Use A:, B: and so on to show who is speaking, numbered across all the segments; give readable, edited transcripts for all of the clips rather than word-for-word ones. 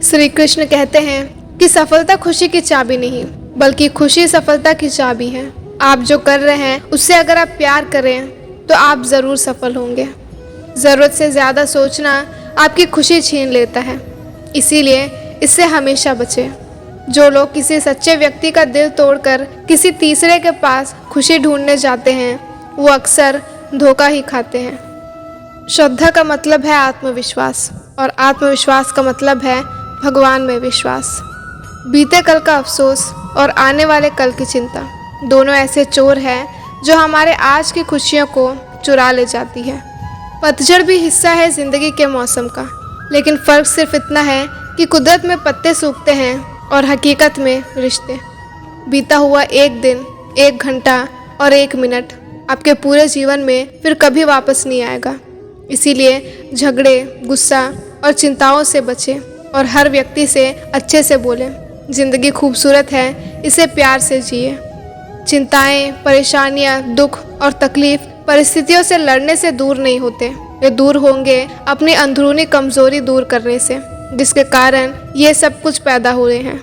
A: श्री कृष्ण कहते हैं कि सफलता खुशी की चाबी नहीं, बल्कि खुशी सफलता की चाबी है। आप जो कर रहे हैं उससे अगर आप प्यार करें तो आप ज़रूर सफल होंगे। ज़रूरत से ज़्यादा सोचना आपकी खुशी छीन लेता है, इसीलिए इससे हमेशा बचें। जो लोग किसी सच्चे व्यक्ति का दिल तोड़कर किसी तीसरे के पास खुशी ढूंढने जाते हैं, वो अक्सर धोखा ही खाते हैं। श्रद्धा का मतलब है आत्मविश्वास, और आत्मविश्वास का मतलब है भगवान में विश्वास। बीते कल का अफसोस और आने वाले कल की चिंता दोनों ऐसे चोर हैं जो हमारे आज की खुशियों को चुरा ले जाती है। पतझड़ भी हिस्सा है ज़िंदगी के मौसम का, लेकिन फ़र्क सिर्फ इतना है कि कुदरत में पत्ते सूखते हैं और हकीकत में रिश्ते। बीता हुआ एक दिन, एक घंटा और एक मिनट आपके पूरे जीवन में फिर कभी वापस नहीं आएगा। इसीलिए झगड़े, गुस्सा और चिंताओं से बचें और हर व्यक्ति से अच्छे से बोलें। ज़िंदगी खूबसूरत है, इसे प्यार से जिए। चिंताएं, परेशानियां, दुख और तकलीफ परिस्थितियों से लड़ने से दूर नहीं होते, ये दूर होंगे अपनी अंदरूनी कमज़ोरी दूर करने से, जिसके कारण ये सब कुछ पैदा हुए हैं।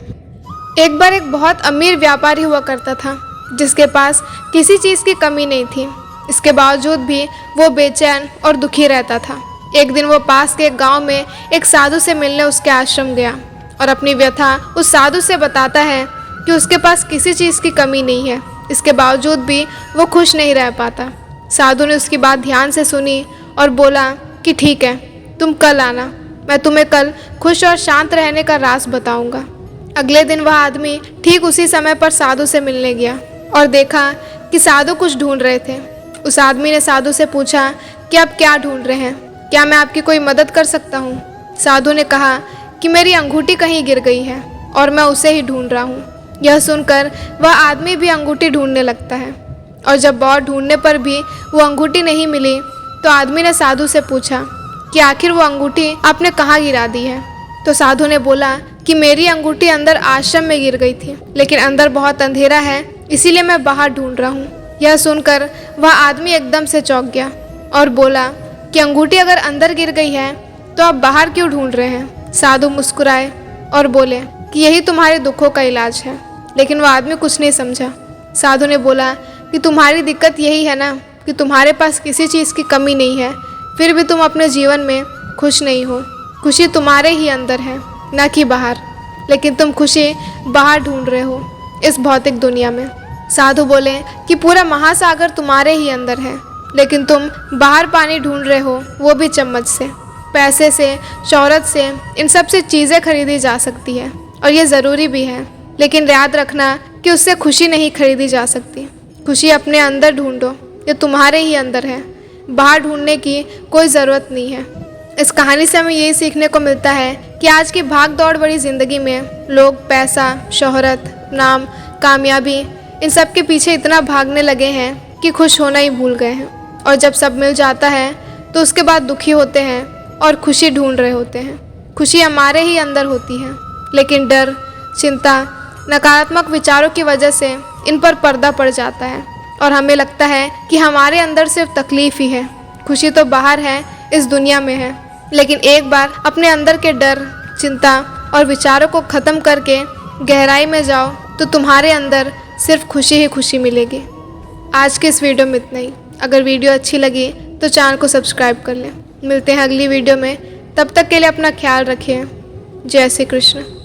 A: एक बार एक बहुत अमीर व्यापारी हुआ करता था, जिसके पास किसी चीज़ की कमी नहीं थी। इसके बावजूद भी वो बेचैन और दुखी रहता था। एक दिन वो पास के एक गांव में एक साधु से मिलने उसके आश्रम गया और अपनी व्यथा उस साधु से बताता है कि उसके पास किसी चीज़ की कमी नहीं है, इसके बावजूद भी वो खुश नहीं रह पाता। साधु ने उसकी बात ध्यान से सुनी और बोला कि ठीक है, तुम कल आना, मैं तुम्हें कल खुश और शांत रहने का राज बताऊंगा। अगले दिन वह आदमी ठीक उसी समय पर साधु से मिलने गया और देखा कि साधु कुछ ढूंढ रहे थे। उस आदमी ने साधु से पूछा कि आप क्या ढूंढ रहे हैं, क्या मैं आपकी कोई मदद कर सकता हूँ? साधु ने कहा कि मेरी अंगूठी कहीं गिर गई है और मैं उसे ही ढूंढ रहा हूँ। यह सुनकर वह आदमी भी अंगूठी ढूंढने लगता है, और जब बहुत ढूंढने पर भी वो अंगूठी नहीं मिली तो आदमी ने साधु से पूछा कि आखिर वो अंगूठी आपने कहाँ गिरा दी है? तो साधु ने बोला कि मेरी अंगूठी अंदर आश्रम में गिर गई थी, लेकिन अंदर बहुत अंधेरा है, इसीलिए मैं बाहर ढूंढ रहा हूँ। यह सुनकर वह आदमी एकदम से चौंक गया और बोला कि अंगूठी अगर अंदर गिर गई है तो आप बाहर क्यों ढूंढ रहे हैं? साधु मुस्कुराए और बोले कि यही तुम्हारे दुखों का इलाज है, लेकिन वो आदमी कुछ नहीं समझा। साधु ने बोला कि तुम्हारी दिक्कत यही है ना कि तुम्हारे पास किसी चीज़ की कमी नहीं है, फिर भी तुम अपने जीवन में खुश नहीं हो। खुशी तुम्हारे ही अंदर है, ना कि बाहर, लेकिन तुम खुशी बाहर ढूंढ रहे हो इस भौतिक दुनिया में। साधु बोले कि पूरा महासागर तुम्हारे ही अंदर है, लेकिन तुम बाहर पानी ढूंढ रहे हो, वो भी चम्मच से। पैसे से, शोहरत से, इन सब से चीज़ें खरीदी जा सकती है और ये ज़रूरी भी है, लेकिन याद रखना कि उससे खुशी नहीं खरीदी जा सकती। खुशी अपने अंदर ढूंढो, ये तुम्हारे ही अंदर है, बाहर ढूंढने की कोई ज़रूरत नहीं है। इस कहानी से हमें यही सीखने को मिलता है कि आज की भाग दौड़ भरी ज़िंदगी में लोग पैसा, शोहरत, नाम, कामयाबी, इन सब के पीछे इतना भागने लगे हैं कि खुश होना ही भूल गए हैं। और जब सब मिल जाता है तो उसके बाद दुखी होते हैं और खुशी ढूंढ रहे होते हैं। खुशी हमारे ही अंदर होती है, लेकिन डर, चिंता, नकारात्मक विचारों की वजह से इन पर पर्दा पड़ जाता है और हमें लगता है कि हमारे अंदर सिर्फ तकलीफ ही है। खुशी तो बाहर है, इस दुनिया में है, लेकिन एक बार अपने अंदर के डर, चिंता और विचारों को ख़त्म करके गहराई में जाओ तो तुम्हारे अंदर सिर्फ खुशी ही खुशी मिलेगी। आज के इस वीडियो में इतना ही। अगर वीडियो अच्छी लगी तो चैनल को सब्सक्राइब कर लें। मिलते हैं अगली वीडियो में, तब तक के लिए अपना ख्याल रखिए। जय श्री कृष्ण।